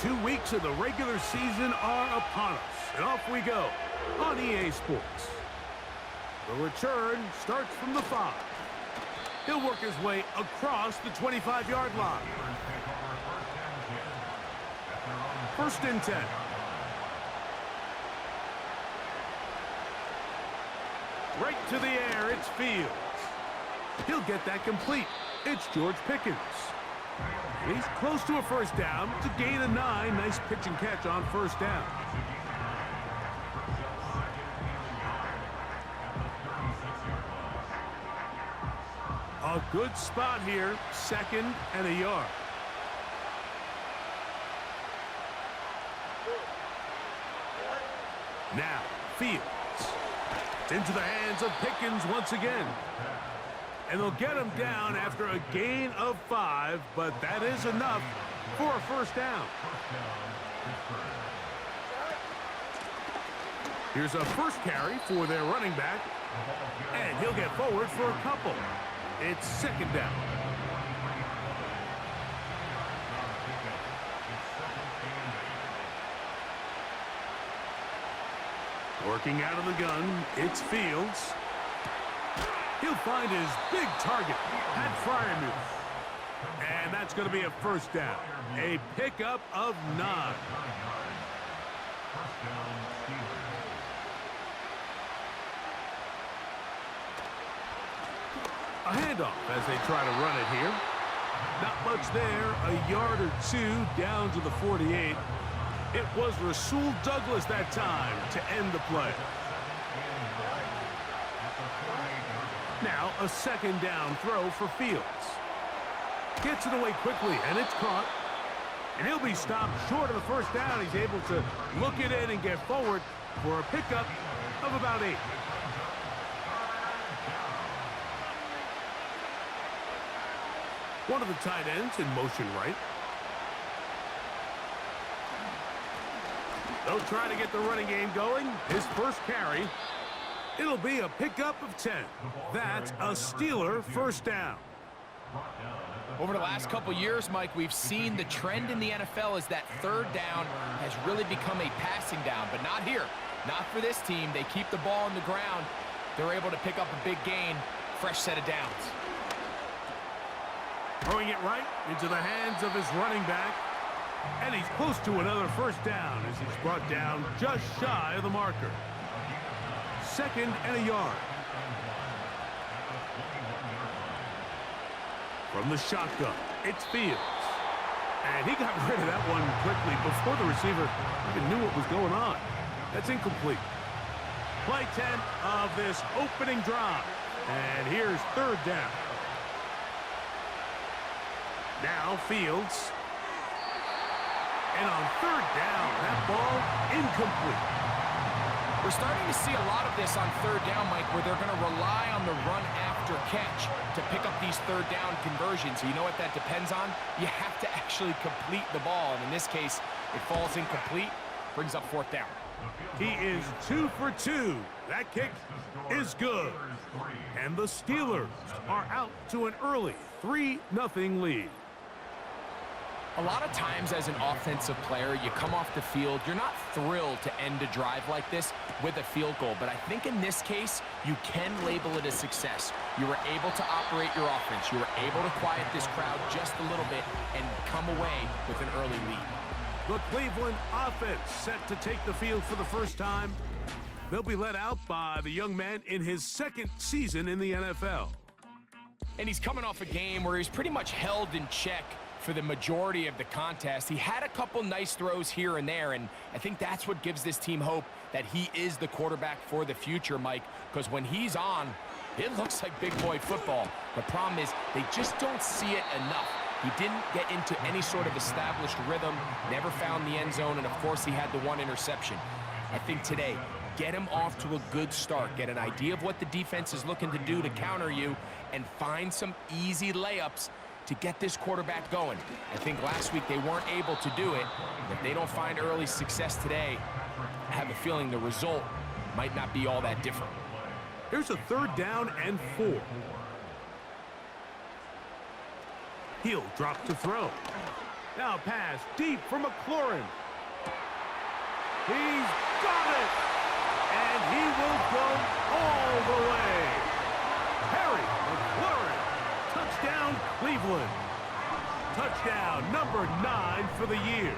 2 weeks of the regular season are upon us, and off we go on EA Sports. The return starts from the 5. He'll work his way across the 25-yard line. 1st and 10. Right to the air, it's Fields. He'll get that complete. It's George Pickens. And he's close to a 1st down. It's a gain of 9. Nice pitch and catch on 1st down. A good spot here. 2nd and a yard. Now, Fields. It's into the hands of Pickens once again. And they'll get him down after a gain of 5, but that is enough for a 1st down. Here's a 1st carry for their running back. And he'll get forward for a couple. It's 2nd down. Working out of the gun, it's Fields. He'll find his big target, Pat Freiermuth. And that's going to be a 1st down. A pickup of 9. A handoff as they try to run it here. Not much there. A yard or 2 down to the 48. It was Rasul Douglas that time to end the play. Now a 2nd down throw for Fields. Gets it away quickly, and it's caught. And he'll be stopped short of the 1st down. He's able to look it in and get forward for a pickup of about 8. One of the tight ends in motion right. They'll try to get the running game going. His 1st carry. It'll be a pickup of 10. That's a Steeler 1st down. Over the last couple years, Mike, we've seen the trend in the NFL is that 3rd down has really become a passing down, but not here. Not for this team. They keep the ball on the ground. They're able to pick up a big gain. Fresh set of downs. Throwing it right into the hands of his running back. And he's close to another 1st down as he's brought down just shy of the marker. 2nd and a yard. From the shotgun, it's Fields. And he got rid of that one quickly before the receiver even knew what was going on. That's incomplete. Play 10 of this opening drive. And here's 3rd down. Now Fields. And on 3rd down, that ball incomplete. We're starting to see a lot of this on 3rd down, Mike, where they're going to rely on the run after catch to pick up these 3rd down conversions. So you know what that depends on? You have to actually complete the ball. And in this case, it falls incomplete, brings up 4th down. He is 2 for 2. That kick is good. And the Steelers are out to an early 3-0 lead. A lot of times as an offensive player, you come off the field, you're not thrilled to end a drive like this with a field goal. But I think in this case, you can label it a success. You were able to operate your offense. You were able to quiet this crowd just a little bit and come away with an early lead. The Cleveland offense set to take the field for the 1st time. They'll be led out by the young man in his 2nd season in the NFL. And he's coming off a game where he's pretty much held in check for the majority of the contest. He had a couple nice throws here and there, and I think that's what gives this team hope that he is the quarterback for the future, Mike, because when he's on, it looks like big boy football. The problem is they just don't see it enough. He didn't get into any sort of established rhythm, never found the end zone, and of course he had the 1 interception. I think today, get him off to a good start, get an idea of what the defense is looking to do to counter you, and find some easy layups to get this quarterback going. I think last week they weren't able to do it. If they don't find early success today, I have a feeling the result might not be all that different. Here's a 3rd down and 4. He'll drop to throw. Now pass deep for McLaurin. He's got it! And he will go all the way. Harry McLaurin. Touchdown, Cleveland. Touchdown number 9 for the year.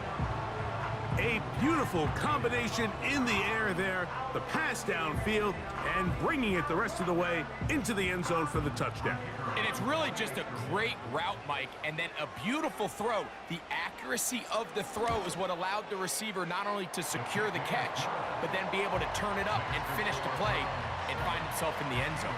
A beautiful combination in the air there. The pass downfield and bringing it the rest of the way into the end zone for the touchdown. And it's really just a great route, Mike, and then a beautiful throw. The accuracy of the throw is what allowed the receiver not only to secure the catch, but then be able to turn it up and finish the play and find himself in the end zone.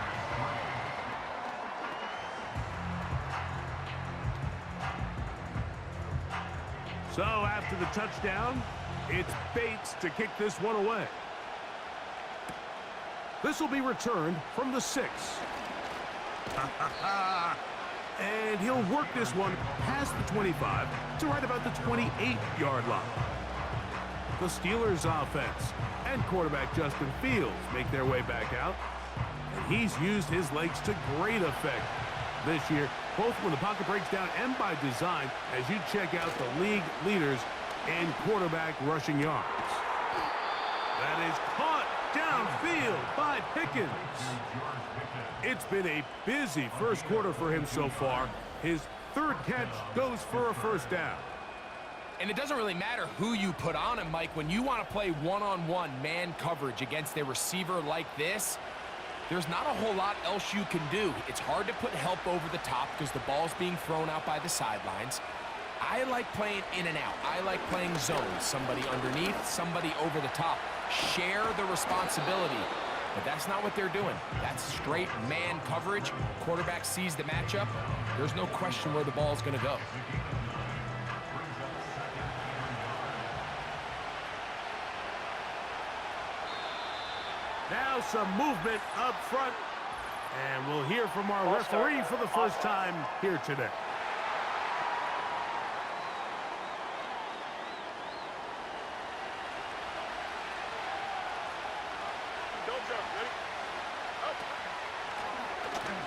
So after the touchdown, it's Bates to kick this one away. This will be returned from the 6. And he'll work this one past the 25 to right about the 28-yard line. The Steelers' offense and quarterback Justin Fields make their way back out. And he's used his legs to great effect this year, both when the pocket breaks down and by design, as you check out the league leaders in quarterback rushing yards. That is caught downfield by Pickens. It's been a busy first quarter for him so far. His third catch goes for a first down. And it doesn't really matter who you put on him, Mike. When you want to play one-on-one man coverage against a receiver like this, there's not a whole lot else you can do. It's hard to put help over the top because the ball's being thrown out by the sidelines. I like playing in and out. I like playing zones. Somebody underneath, somebody over the top. Share the responsibility. But that's not what they're doing. That's straight man coverage. Quarterback sees the matchup. There's no question where the ball's going to go. Now some movement up front. And we'll hear from our referee for the first time here today.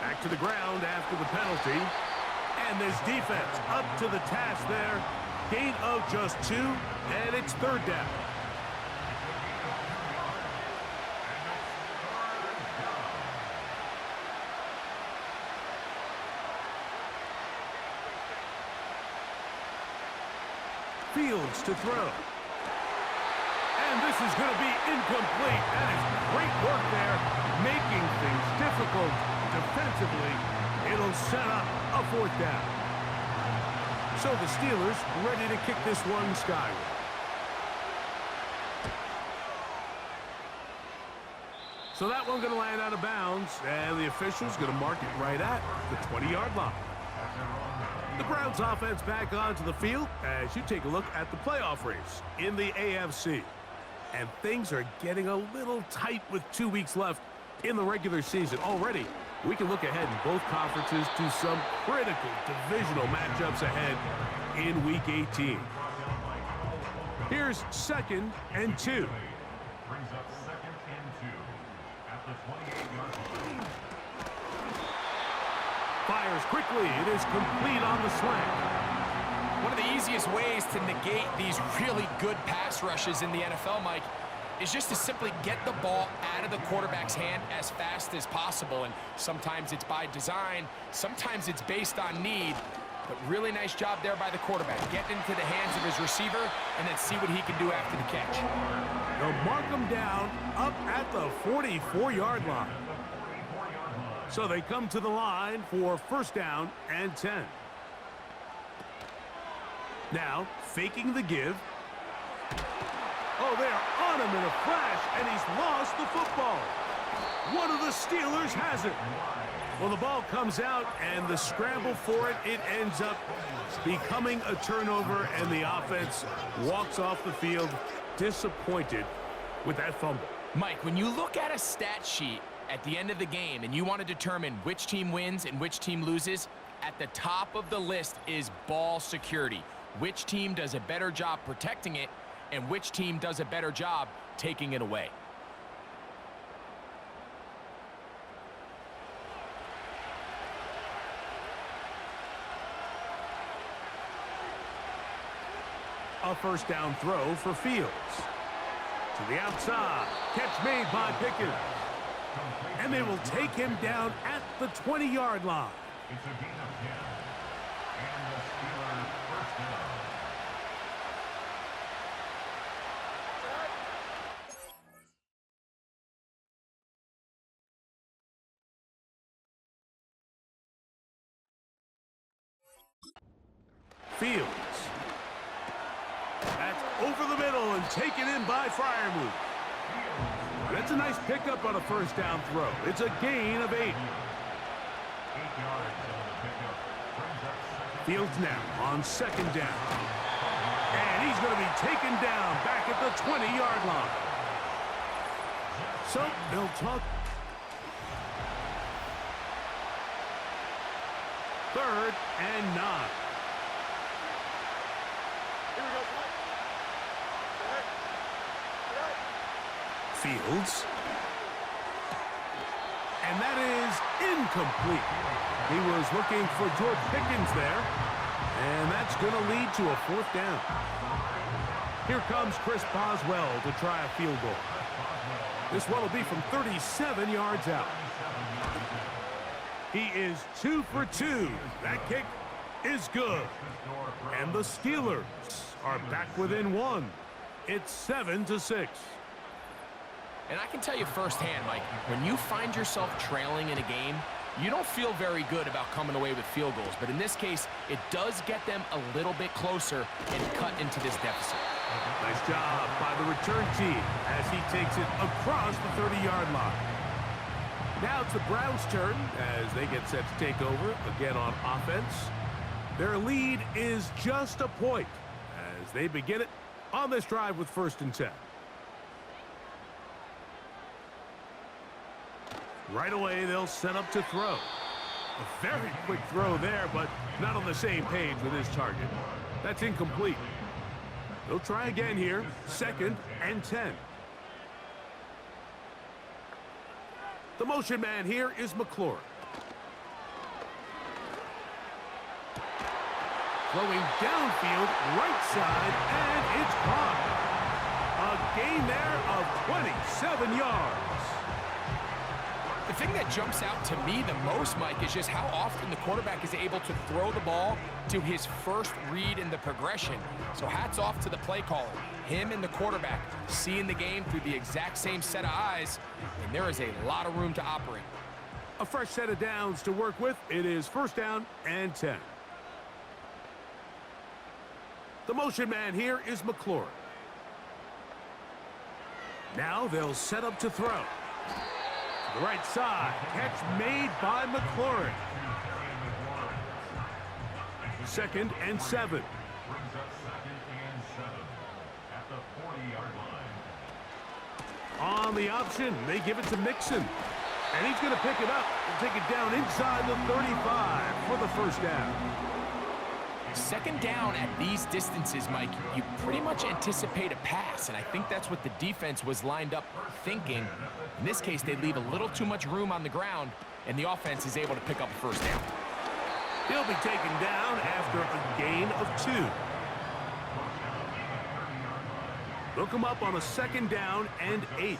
Back to the ground after the penalty. And this defense up to the task there. Gain of just 2, and it's third down. Fields to throw. And this is going to be incomplete. That is great work there, making things difficult defensively. It'll set up a fourth down. So the Steelers ready to kick this one skyward. So that one going to land out of bounds, and the official's going to mark it right at the 20-yard line. The Browns offense back onto the field as you take a look at the playoff race in the AFC. And things are getting a little tight with 2 weeks left in the regular season. Already, we can look ahead in both conferences to some critical divisional matchups ahead in Week 18. Here's 2nd and 2. Brings up 2nd and 2 at the 28-yard line. Fires quickly. It is complete on the slant. One of the easiest ways to negate these really good pass rushes in the NFL, Mike, is just to simply get the ball out of the quarterback's hand as fast as possible. And sometimes it's by design, sometimes it's based on need. But really nice job there by the quarterback. Get into the hands of his receiver and then see what he can do after the catch. They'll mark him down up at the 44-yard line. So they come to the line for first down and 10. Now, faking the give. Oh, they're on him in a flash, and he's lost the football. One of the Steelers has it. Well, the ball comes out, and the scramble for it, it ends up becoming a turnover, and the offense walks off the field disappointed with that fumble. Mike, when you look at a stat sheet at the end of the game and you want to determine which team wins and which team loses, at the top of the list is ball security. Which team does a better job protecting it and which team does a better job taking it away. a first down throw for Fields. To the outside. Catch made by Pickens. And they will take him down at the 20-yard line. It's a gain of 10. And the Steelers first down. Fields. That's over the middle and taken in by Freiermuth. That's a nice pickup on a first down throw. It's a gain of 8. 8 yards on the pickup. Brings up second. Fields now on second down. And he's going to be taken down back at the 20-yard line. So they'll talk. Third and 9. Fields. And that is incomplete. He was looking for George Pickens there. And that's going to lead to a fourth down. Here comes Chris Boswell to try a field goal. This one will be from 37 yards out. He is 2 for 2. That kick is good. And the Steelers are back within 1. It's 7-6. And I can tell you firsthand, Mike, when you find yourself trailing in a game, you don't feel very good about coming away with field goals. But in this case, it does get them a little bit closer and cut into this deficit. Nice job by the return team as he takes it across the 30-yard line. Now it's the Browns' turn as they get set to take over again on offense. Their lead is just a point as they begin it on this drive with 1st and 10. Right away, they'll set up to throw. A very quick throw there, but not on the same page with his target. That's incomplete. They'll try again here, 2nd and 10. The motion man here is McLaurin. Throwing downfield, right side, and it's caught. A gain there of 27 yards. The thing that jumps out to me the most, Mike, is just how often the quarterback is able to throw the ball to his first read in the progression. So hats off to the play caller. Him and the quarterback seeing the game through the exact same set of eyes, and there is a lot of room to operate. A fresh set of downs to work with. It is 1st down and 10. The motion man here is McLaurin. Now they'll set up to throw. The right side, catch made by McLaurin. 2nd and 7. Brings up 2nd and 7 at the 40-yard line. On the option, they give it to Mixon. And he's going to pick it up and take it down inside the 35 for the 1st down. 2nd down at these distances, Mike, you pretty much anticipate a pass, and I think that's what the defense was lined up thinking. In this case, they leave a little too much room on the ground, and the offense is able to pick up a 1st down. He'll be taken down after a gain of 2. They'll come up on a 2nd down and 8.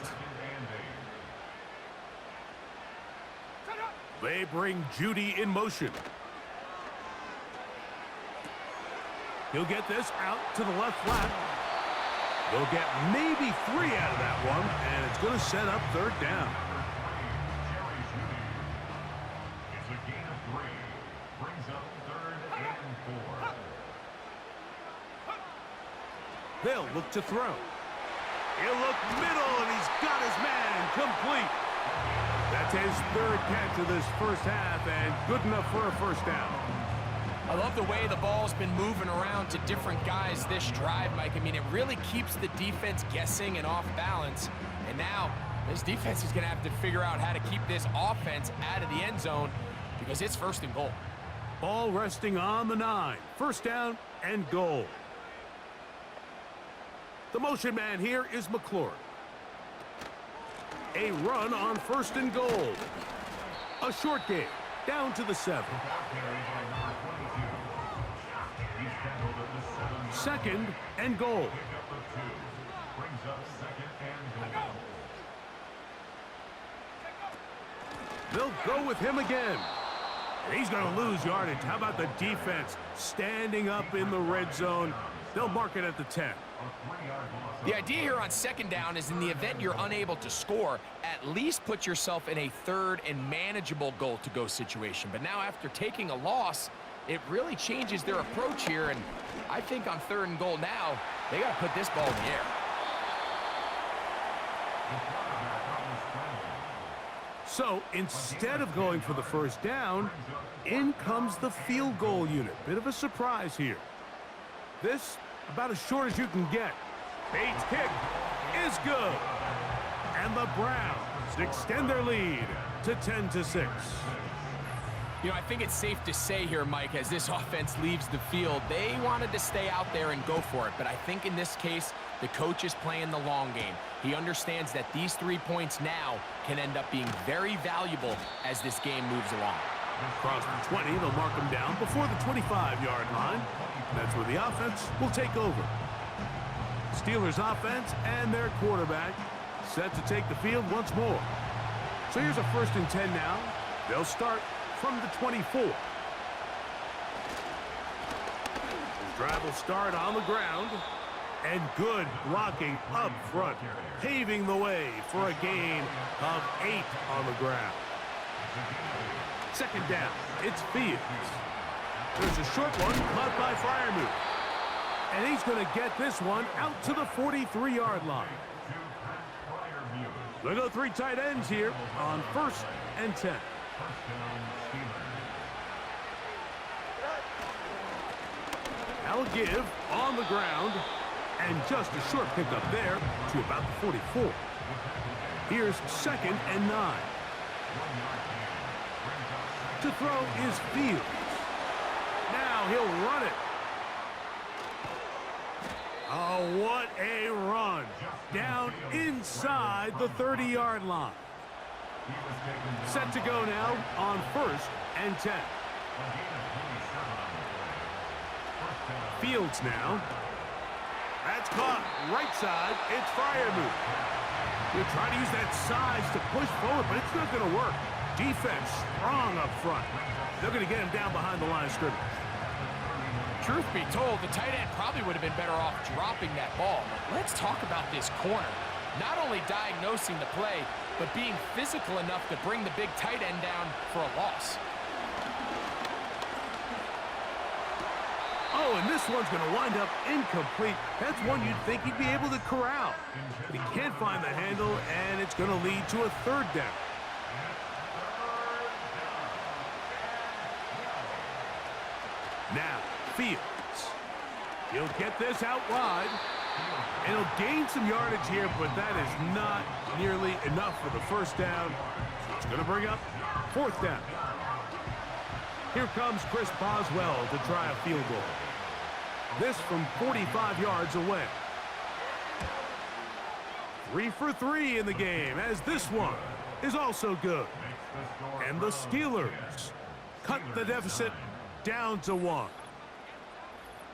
They bring Judy in motion. He'll get this out to the left flat. They'll get maybe 3 out of that one, and it's going to set up 3rd down. It's a gain of 3. Brings up 3rd and 4. They'll look to throw. He'll look middle, and he's got his man complete. That's his 3rd catch of this 1st half, and good enough for a 1st down. I love the way the ball's been moving around to different guys this drive, Mike. I mean, it really keeps the defense guessing and off balance. And now, this defense is going to have to figure out how to keep this offense out of the end zone because it's 1st and goal. Ball resting on the 9. 1st down and goal. The motion man here is McLaurin. A run on 1st and goal. A short game down to the 7. Carried by number 22. He's tackled at the 7-yard Second and goal. Pickup of 2. Brings up second and goal. They'll go with him again. And he's going to lose yardage. How about the defense standing up in the red zone? They'll mark it at the 10. The idea here on second down is in the event you're unable to score, at least put yourself in a third and manageable goal-to-go situation. But now after taking a loss, it really changes their approach here. And I think on third and goal now, they got to put this ball in the air. So instead of going for the first down, in comes the field goal unit. Bit of a surprise here. This about as short as you can get. Bates' kick is good. And the Browns extend their lead to 10-6. You know, I think it's safe to say here, Mike, as this offense leaves the field, they wanted to stay out there and go for it. But I think in this case, the coach is playing the long game. He understands that these 3 points now can end up being very valuable as this game moves along. Across the 20, they'll mark them down before the 25-yard line. That's where the offense will take over. Steelers offense and their quarterback set to take the field once more. So here's a 1st and 10 now. They'll start from the 24. The drive will start on the ground. And good blocking up front, paving the way for a gain of 8 on the ground. Second down, it's Fields. There's a short one caught by Freiermuth. And he's going to get this one out to the 43-yard line. We'll go 3 tight ends here on 1st and 10. I'll give on the ground. And just a short pickup there to about the 44. Here's 2nd and 9. To throw is Fields. Now he'll run it. Oh, what a run. Down inside the 30-yard line. Set to go now on 1st and 10. Fields now. That's caught. Right side, it's Freiermuth. You're trying to use that size to push forward, but it's not going to work. Defense strong up front. They're going to get him down behind the line of scrimmage. Truth be told, the tight end probably would have been better off dropping that ball. But let's talk about this corner. Not only diagnosing the play, but being physical enough to bring the big tight end down for a loss. Oh, and this one's going to wind up incomplete. That's one you'd think he'd be able to corral. But he can't find the handle, and it's going to lead to a 3rd down. Now, Fields. He'll get this out wide. And he'll gain some yardage here, but that is not nearly enough for the 1st down. So it's going to bring up 4th down. Here comes Chris Boswell to try a field goal. This from 45 yards away. 3 for 3 in the game, as this one is also good. And the Steelers cut the deficit down to 1.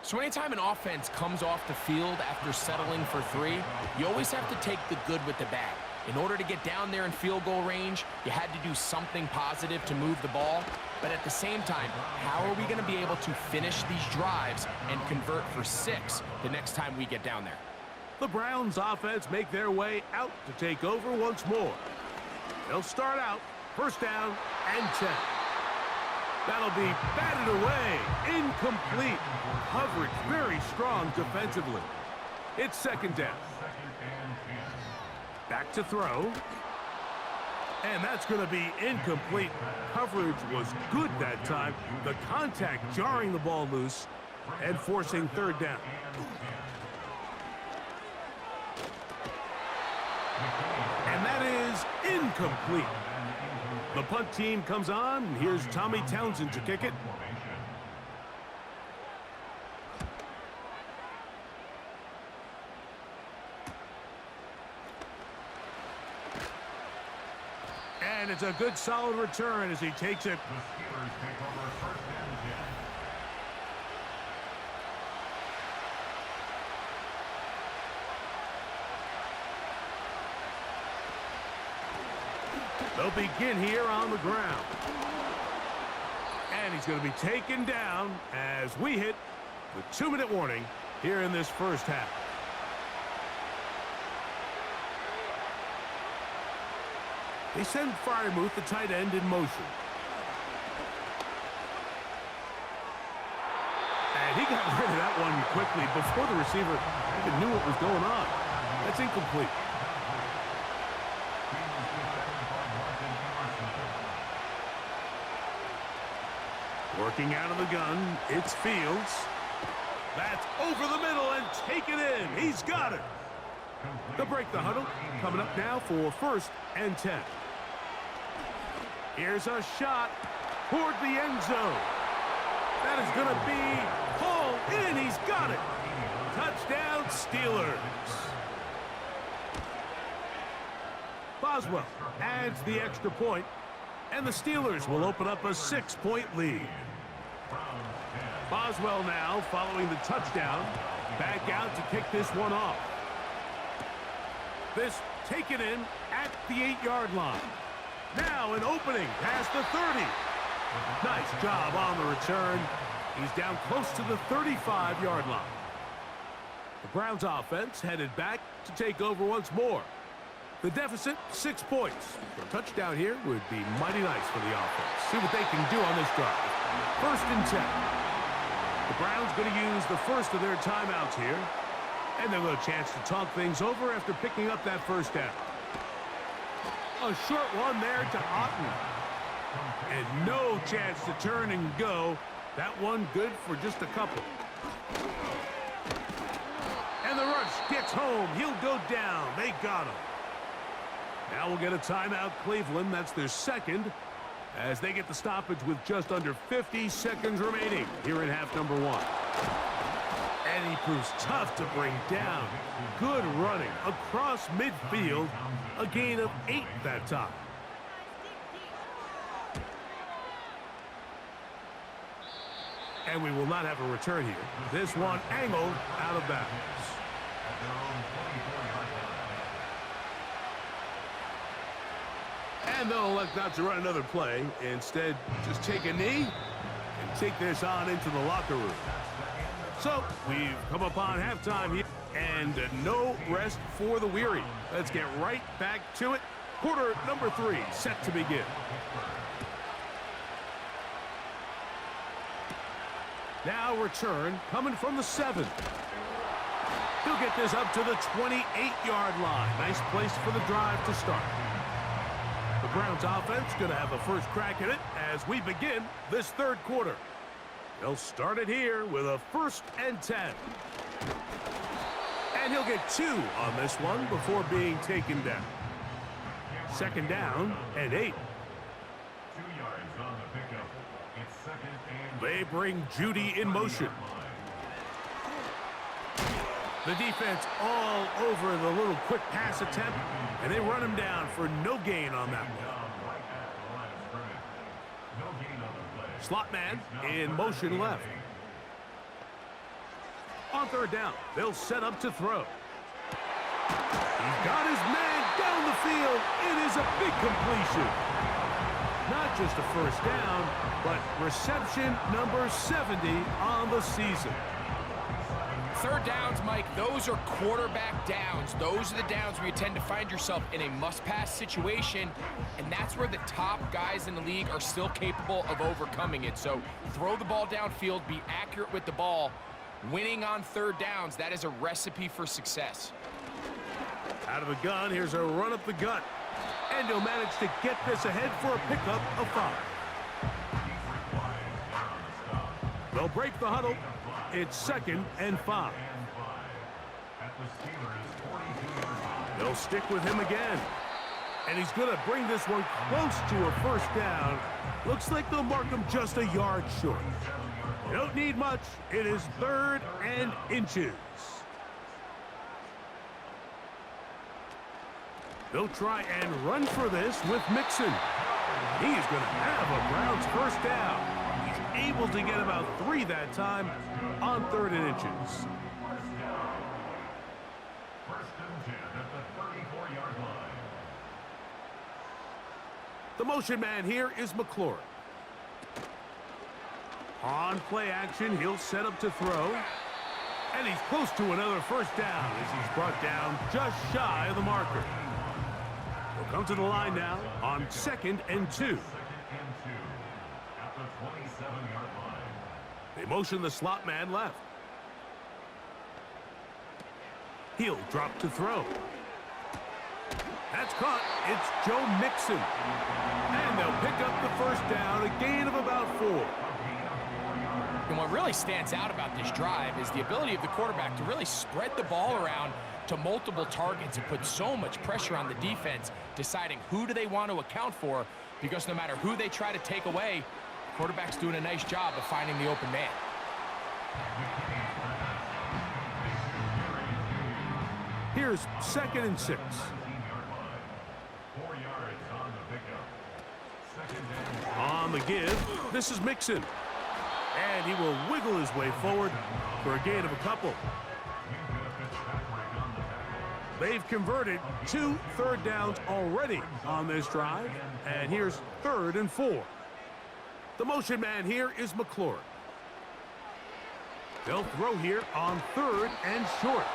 So anytime an offense comes off the field after settling for 3, you always have to take the good with the bad. In order to get down there in field goal range, you had to do something positive to move the ball. But at the same time, how are we going to be able to finish these drives and convert for 6 the next time we get down there? The Browns offense make their way out to take over once more. They'll start out 1st down and 10. That'll be batted away. Incomplete. Coverage very strong defensively. It's 2nd down. Back to throw. And that's going to be incomplete. Coverage was good that time. The contact jarring the ball loose and forcing 3rd down. And that is incomplete. The punt team comes on. Here's Tommy Townsend to kick it. And it's a good solid return as he takes it. The Steelers take over 1st and 10. They'll begin here on the ground. And he's going to be taken down as we hit the 2-minute warning here in this first half. They send Fryermuth, the tight end, in motion. And he got rid of that one quickly before the receiver even knew what was going on. That's incomplete. Working out of the gun, it's Fields. That's over the middle and taken in. He's got it. They'll break the huddle. Coming up now for 1st and 10. Here's a shot toward the end zone. That is going to be pulled in. He's got it. Touchdown, Steelers. Boswell adds the extra point, and the Steelers will open up a 6-point lead. Boswell now, following the touchdown, back out to kick this one off. This taken in at the 8-yard line. Now an opening past the 30. Nice job on the return. He's down close to the 35-yard line. The Browns offense headed back to take over once more. The deficit, 6 points. A touchdown here would be mighty nice for the offense. See what they can do on this drive. 1st and 10. The Browns going to use the first of their timeouts here. And they'll get a chance to talk things over after picking up that first down. A short one there to Otten. And no chance to turn and go. That one good for just a couple. And the rush gets home. He'll go down. They got him. Now we'll get a timeout, Cleveland. That's their second, as they get the stoppage with just under 50 seconds remaining here in half number 1. And he proves tough to bring down. Good running across midfield. A gain of 8 that time. And we will not have a return here. This one angled out of bounds. And they'll elect not to run another play. Instead, just take a knee and take this on into the locker room. So, we've come upon halftime here. And no rest for the weary. Let's get right back to it. Quarter number 3 set to begin. Now return coming from the 7. He'll get this up to the 28-yard line. Nice place for the drive to start. The Browns offense going to have the first crack at it as we begin this 3rd quarter. They'll start it here with a 1st and 10. And he'll get 2 on this one before being taken down. 2nd down and 8. 2 yards on the pickup. It's 2nd and... They bring Judy in motion. The defense all over the little quick pass attempt, and they run him down for no gain on that one. Slot man in motion left. On 3rd down, they'll set up to throw. He's got his man down the field. It is a big completion. Not just a 1st down, but reception number 70 on the season. 3rd downs, Mike, those are quarterback downs. Those are the downs where you tend to find yourself in a must-pass situation, and that's where the top guys in the league are still capable of overcoming it. So throw the ball downfield, be accurate with the ball. Winning on 3rd downs, that is a recipe for success. Out of the gun, here's a run up the gut. And he'll manage to get this ahead for a pickup of 5. They'll break the huddle. It's 2nd and 5. They'll stick with him again. And he's going to bring this one close to a 1st down. Looks like they'll mark him just a yard short. You don't need much. It is 3rd and inches. They'll try and run for this with Mixon. He is going to have a Browns 1st down. He's able to get about 3 that time on 3rd and inches. 1st and 10 at the 34-yard line. The motion man here is McLaurin. On play action, he'll set up to throw. And he's close to another first down as he's brought down just shy of the marker. He'll come to the line now on 2nd and 2. At the 27-yard line. They motion the slot man left. He'll drop to throw. That's caught. It's Joe Mixon. And they'll pick up the first down, a gain of about 4. And what really stands out about this drive is the ability of the quarterback to really spread the ball around to multiple targets and put so much pressure on the defense, deciding who do they want to account for, because no matter who they try to take away, the quarterback's doing a nice job of finding the open man. Here's 2nd and 6. 4 yards on the pickup. 2nd down. On the give, this is Mixon. And he will wiggle his way forward for a gain of a couple. They've converted 2 third downs already on this drive. And here's 3rd and 4. The motion man here is McLaurin. They'll throw here on 3rd and short.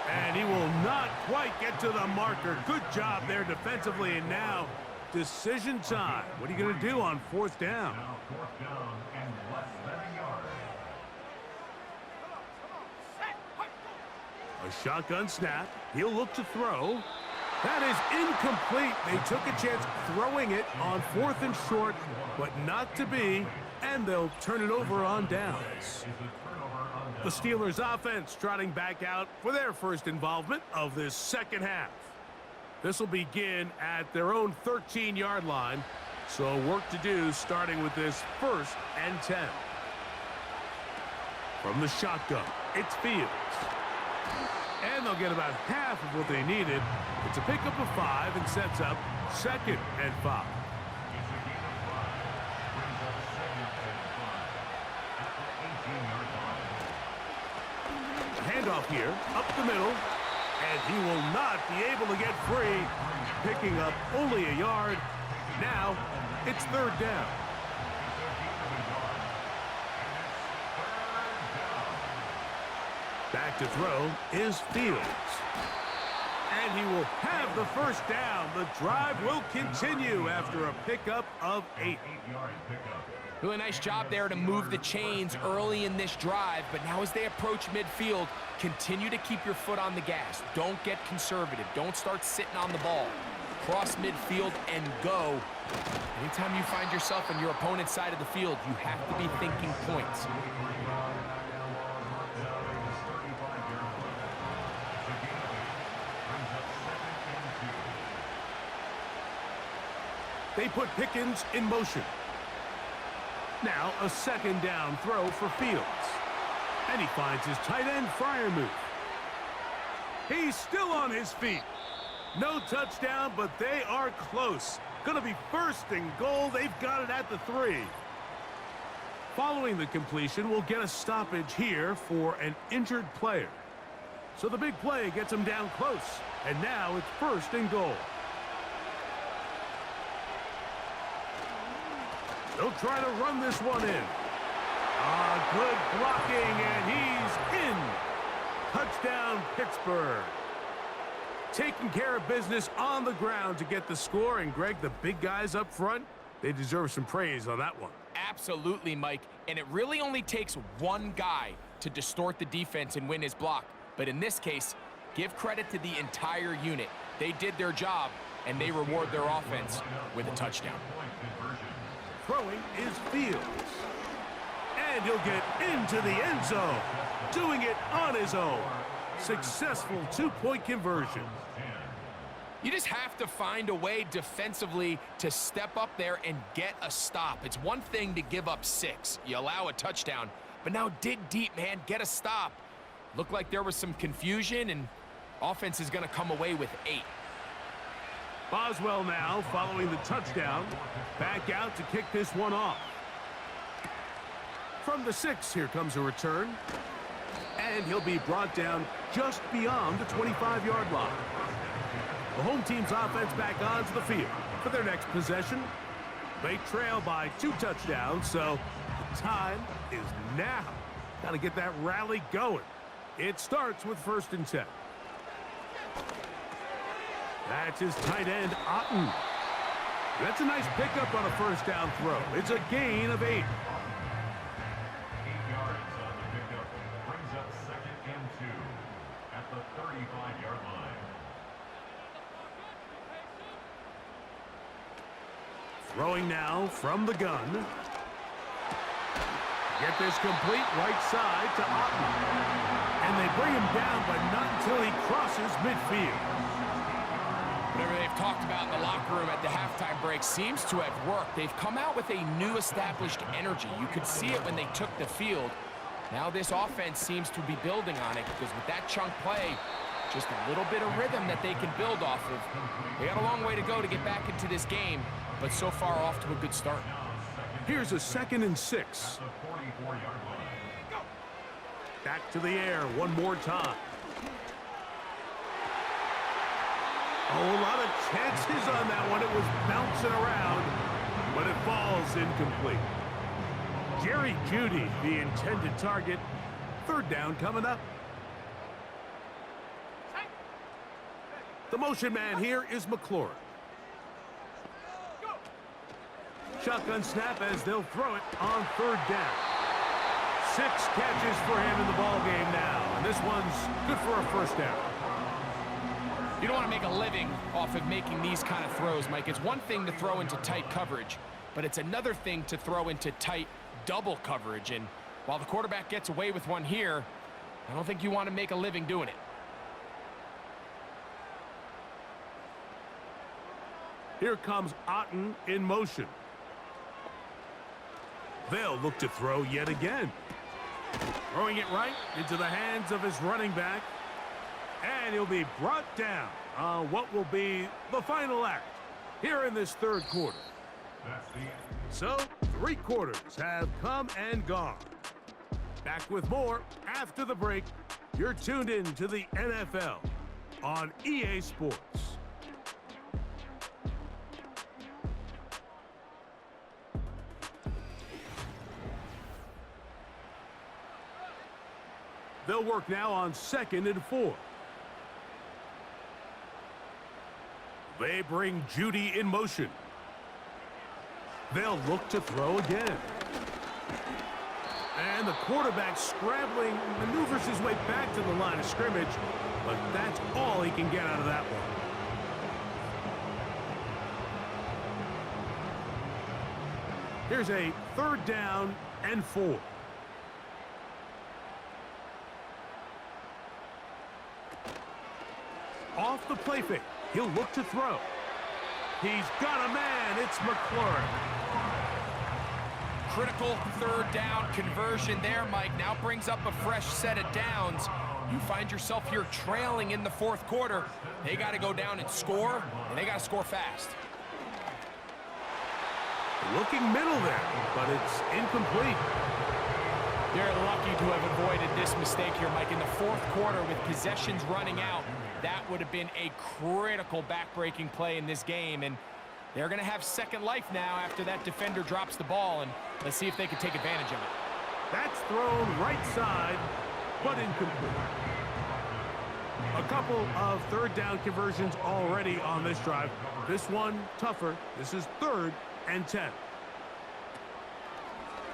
And he will not quite get to the marker. Good job there defensively. And now decision time. What are you going to do on 4th down? Now 4th down and less than a yard. A shotgun snap. He'll look to throw. That is incomplete. They took a chance throwing it on 4th and short, but not to be, and they'll turn it over on downs. The Steelers offense trotting back out for their first involvement of this second half. This will begin at their own 13-yard line, so work to do starting with this 1st and 10. From the shotgun, it's Fields. And they'll get about half of what they needed. It's a pickup of 5 and sets up 2nd and 5. Handoff here, up the middle, and he will not be able to get free, picking up only a yard. Now, it's 3rd down. Back to throw is Fields. And he will have the first down. The drive will continue after a pickup of 8. Really nice job there to move the chains early in this drive, but now as they approach midfield, continue to keep your foot on the gas. Don't get conservative. Don't start sitting on the ball. Cross midfield and go. Anytime you find yourself on your opponent's side of the field, you have to be thinking points. They put Pickens in motion. Now a 2nd down throw for Fields. And he finds his tight end Freiermuth. He's still on his feet. No touchdown, but they are close. Going to be 1st and goal. They've got it at the 3. Following the completion, we'll get a stoppage here for an injured player. So the big play gets him down close. And now it's 1st and goal. They'll try to run this one in. Good blocking, and he's in. Touchdown, Pittsburgh. Taking care of business on the ground to get the score. And, Greg, the big guys up front, they deserve some praise on that one. Absolutely, Mike. And it really only takes one guy to distort the defense and win his block. But in this case, give credit to the entire unit. They did their job, and they reward their offense with a touchdown. Throwing is Fields. And he'll get into the end zone. Doing it on his own. Successful 2-point conversion. You just have to find a way defensively to step up there and get a stop. It's one thing to give up 6. You allow a touchdown. But now dig deep, man. Get a stop. Looked like there was some confusion, and offense is going to come away with 8. Boswell now following the touchdown. Back out to kick this one off. From the 6, here comes a return. And he'll be brought down just beyond the 25-yard line. The home team's offense back onto the field for their next possession. They trail by 2 touchdowns, so the time is now. Got to get that rally going. It starts with 1st and 10. That's his tight end, Otten. That's a nice pickup on a 1st down throw. It's a gain of 8. 8 yards on the pickup. Brings up 2nd and 2 at the 35-yard line. Throwing now from the gun. Get this complete right side to Otten. And they bring him down, but not until he crosses midfield. Whatever they've talked about in the locker room at the halftime break seems to have worked. They've come out with a new established energy. You could see it when they took the field. Now this offense seems to be building on it because with that chunk play, just a little bit of rhythm that they can build off of. They got a long way to go to get back into this game, but so far off to a good start. Here's a 2nd and 6. Back to the air one more time. Oh, a lot of chances on that one. It was bouncing around, but it falls incomplete. Jerry Jeudy, the intended target. 3rd down coming up. The motion man here is McLaurin. Shotgun snap as they'll throw it on 3rd down. 6 catches for him in the ball game now, and this one's good for a 1st down. You don't want to make a living off of making these kind of throws, Mike. It's one thing to throw into tight coverage, but it's another thing to throw into tight double coverage. And while the quarterback gets away with one here, I don't think you want to make a living doing it. Here comes Otten in motion. They'll look to throw yet again. Throwing it right into the hands of his running back. And he'll be brought down on what will be the final act here in this 3rd quarter. So, 3 quarters have come and gone. Back with more after the break. You're tuned in to the NFL on EA Sports. They'll work now on 2nd and 4. They bring Jeudy in motion. They'll look to throw again. And the quarterback scrambling, maneuvers his way back to the line of scrimmage, but that's all he can get out of that one. Here's a 3rd down and 4. Off the play fake. He'll look to throw. He's got a man. It's McLaurin. Critical 3rd down conversion there, Mike. Now brings up a fresh set of downs. You find yourself here trailing in the 4th quarter. They got to go down and score, and they got to score fast. Looking middle there, but it's incomplete. They're lucky to have avoided this mistake here, Mike. In the 4th quarter with possessions running out, that would have been a critical back-breaking play in this game, and they're going to have second life now after that defender drops the ball, and let's see if they can take advantage of it. That's thrown right side, but incomplete. A couple of 3rd down conversions already on this drive. This one tougher. This is 3rd and 10.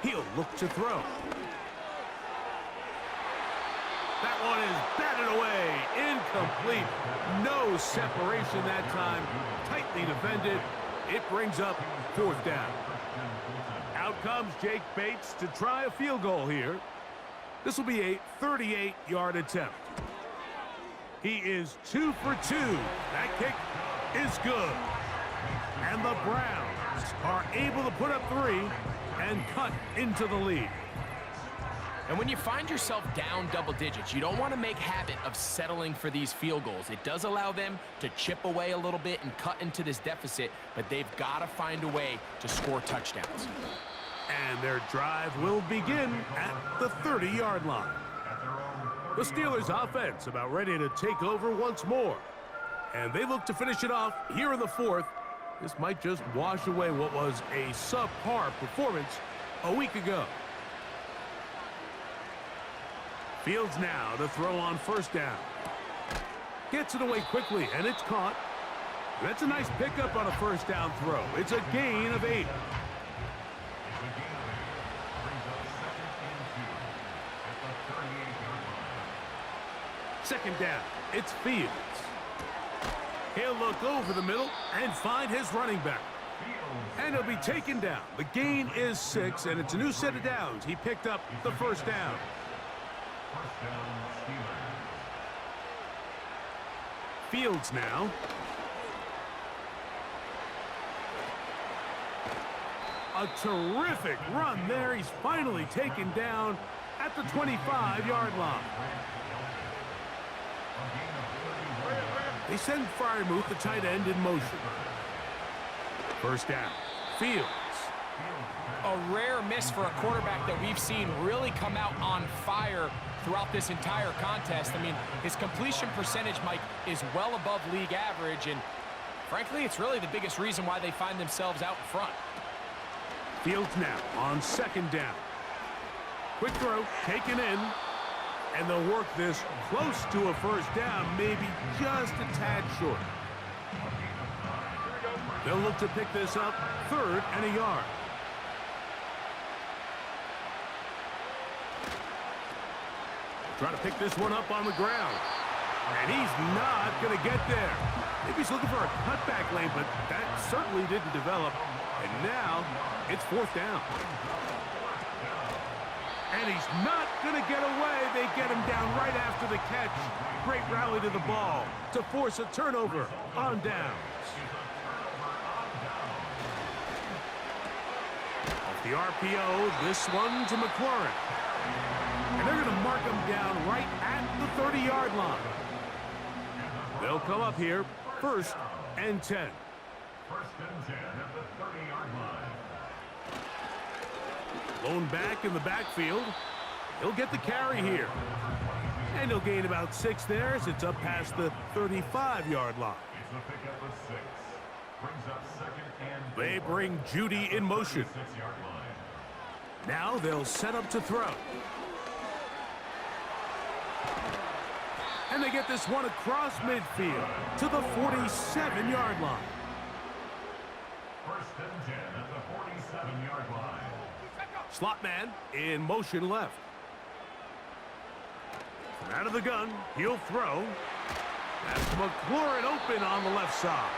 He'll look to throw. That one is batted away. Incomplete. No separation that time. Tightly defended. It brings up 4th down. Out comes Jake Bates to try a field goal here. This will be a 38-yard attempt. He is 2 for 2. That kick is good. And the Browns are able to put up 3 and cut into the lead. And when you find yourself down double digits, you don't want to make habit of settling for these field goals. It does allow them to chip away a little bit and cut into this deficit, but they've got to find a way to score touchdowns. And their drive will begin at the 30-yard line. The Steelers' offense about ready to take over once more. And they look to finish it off here in the 4th This might just wash away what was a subpar performance a week ago. Fields now to throw on first down. Gets it away quickly, and it's caught. That's a nice pickup on a first down throw. It's a gain of 8. Second down, it's Fields. He'll look over the middle and find his running back. And he'll be taken down. The gain is 6, and it's a new set of downs. He picked up the first down. Fields now. A terrific run there. He's finally taken down at the 25-yard line. They send Freiermuth, the tight end, in motion. First down. Fields. A rare miss for a quarterback that we've seen really come out on fire throughout this entire contest. I mean, his completion percentage, Mike, is well above league average, and frankly, it's really the biggest reason why they find themselves out in front. Fields now on second down. Quick throw, taken in, and they'll work this close to a first down, maybe just a tad short. They'll look to pick this up, 3rd and a yard. Try to pick this one up on the ground. And he's not going to get there. Maybe he's looking for a cutback lane, but that certainly didn't develop. And now it's 4th down. And he's not going to get away. They get him down right after the catch. Great rally to the ball to force a turnover on downs. Off the RPO, this one to McLaurin. And they're going to mark him down right at the 30-yard line. They'll come up here, 1st and 10. 1st and 10 at the 30-yard line. Lone back in the backfield. He'll get the carry here. And he'll gain about 6 there as it's up past the 35-yard line. It's a pickup of 6. Brings up 2nd and 4. They bring Judy in motion. 6-yard line. Now they'll set up to throw. And they get this one across midfield to the 47-yard line. 1st and 10 at the 47-yard line. Slot man in motion left. From out of the gun, he'll throw. That's McLaurin open on the left side.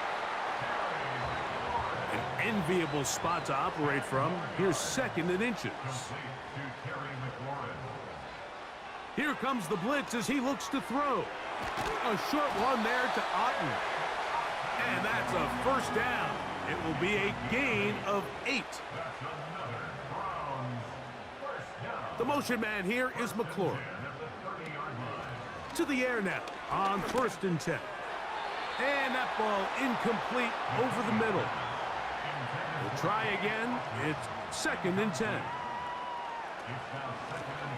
An enviable spot to operate from. Here's 2nd and inches. Complete to Terry McLaurin. Here comes the blitz as he looks to throw. A short one there to Otten. And that's a first down. It will be a gain of 8. That's another Browns first down. The motion man here is McLaurin. At the 30-yard line. To the air now on 1st and 10. And that ball incomplete over the middle. We'll try again. It's 2nd and 10. It's now 2nd and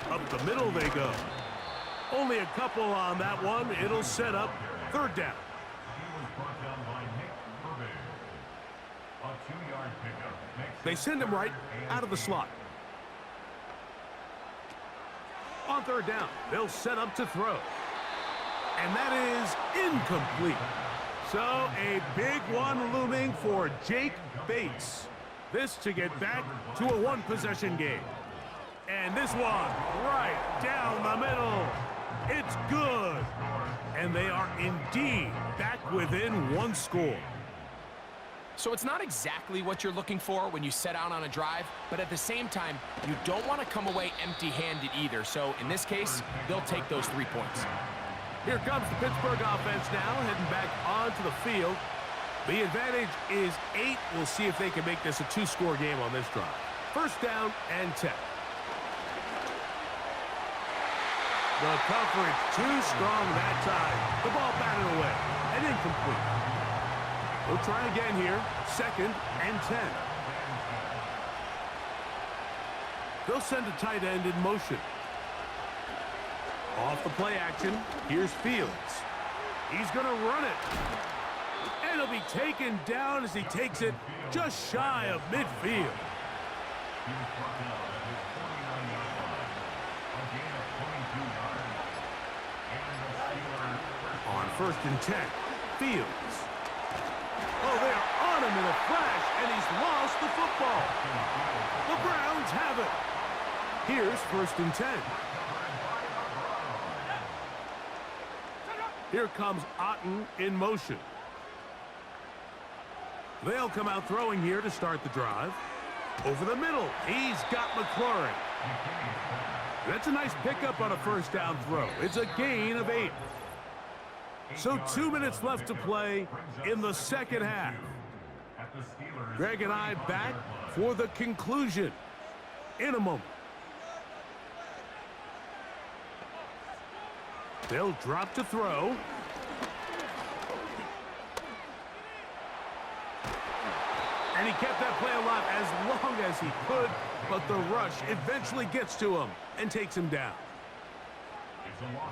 10. Up the middle they go. Only a couple on that one. It'll set up 3rd down. He was brought down by Nick Burbank. A 2-yard pickup. They send him right out of the slot. On 3rd down, they'll set up to throw. And that is incomplete. So a big one looming for Jake Bates. This to get back to a 1-possession game. And this one right down the middle. It's good. And they are indeed back within 1 score. So it's not exactly what you're looking for when you set out on a drive, but at the same time, you don't want to come away empty-handed either. So in this case, they'll take those 3 points. Here comes the Pittsburgh offense now, heading back onto the field. The advantage is 8. We'll see if they can make this a 2-score game on this drive. 1st down and 10. The coverage too strong that time. The ball batted away and incomplete. We'll try again here. 2nd and 10. They'll send a tight end in motion. Off the play action, here's Fields. He's going to run it. And he'll be taken down as he takes it just shy of midfield. He was brought down at his 49-yard line. A gain of 22 yards. And the Steelers On 1st and 10, Fields. Oh, they are on him in a flash, and he's lost the football. The Browns have it. Here's 1st and 10. Here comes Otten in motion. They'll come out throwing here to start the drive. Over the middle, he's got McLaurin. That's a nice pickup on a 1st down throw. It's a gain of 8. So 2 minutes left to play in the 2nd half. Greg and I back for the conclusion in a moment. They'll drop to throw. And he kept that play alive as long as he could, but the rush eventually gets to him and takes him down.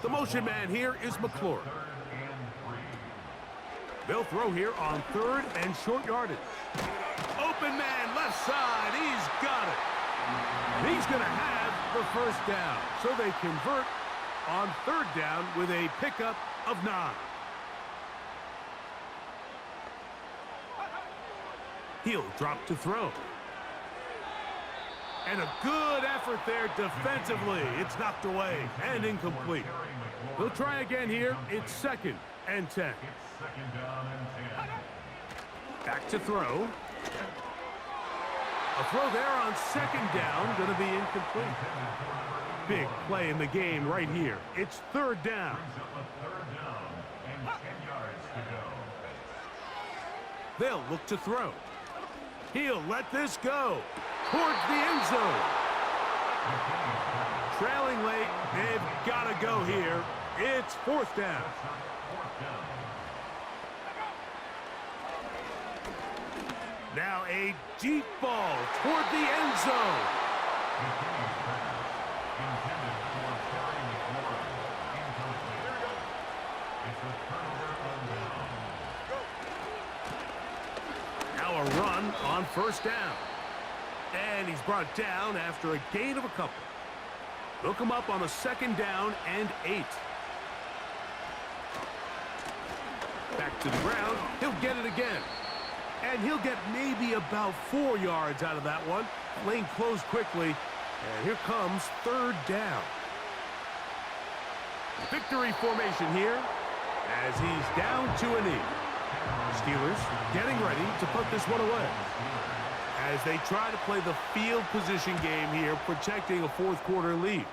The motion man here is McLaurin. They'll throw here on 3rd and short yardage. Open man, left side, he's got it. He's going to have the 1st down, so they convert on 3rd down with a pickup of 9. He'll drop to throw. And a good effort there defensively. It's knocked away and incomplete. They'll try again here. It's 2nd and 10. Back to throw. A throw there on 2nd down, going to be incomplete. Big play in the game right here. It's 3rd down. They'll look to throw. He'll let this go towards the end zone. Trailing late, they've got to go here. It's 4th down. Now a deep ball toward the end zone. Now a run on 1st down. And he's brought down after a gain of a couple. They'll come up on a 2nd down and 8. Back to the ground. He'll get it again. And he'll get maybe about 4 yards out of that one. Lane closed quickly. And here comes 3rd down. Victory formation here as he's down to a knee. Steelers getting ready to put this one away as they try to play the field position game here, protecting a 4th quarter lead.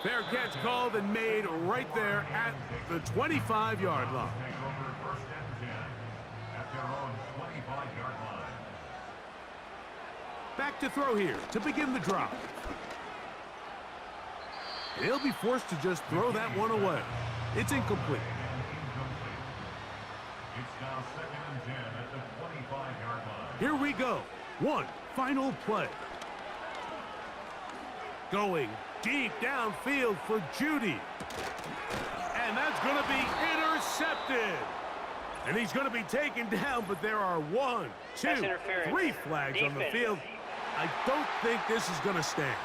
Fair catch called and made right there at the 25-yard line. Back to throw here to begin the drive. He'll be forced to just throw that one away. It's incomplete. It's now 2nd and 10 at the 25-yard line. Here we go. One final play. Going deep downfield for Judy. And that's going to be intercepted. And he's going to be taken down, but there are 1, 2, 3 flags on the field. I don't think this is going to stand.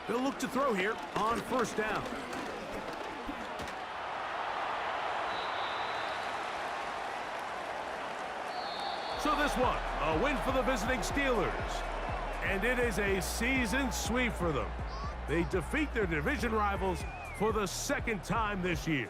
They'll look to throw here on 1st down. So this one, a win for the visiting Steelers. And it is a season sweep for them. They defeat their division rivals for the 2nd time this year.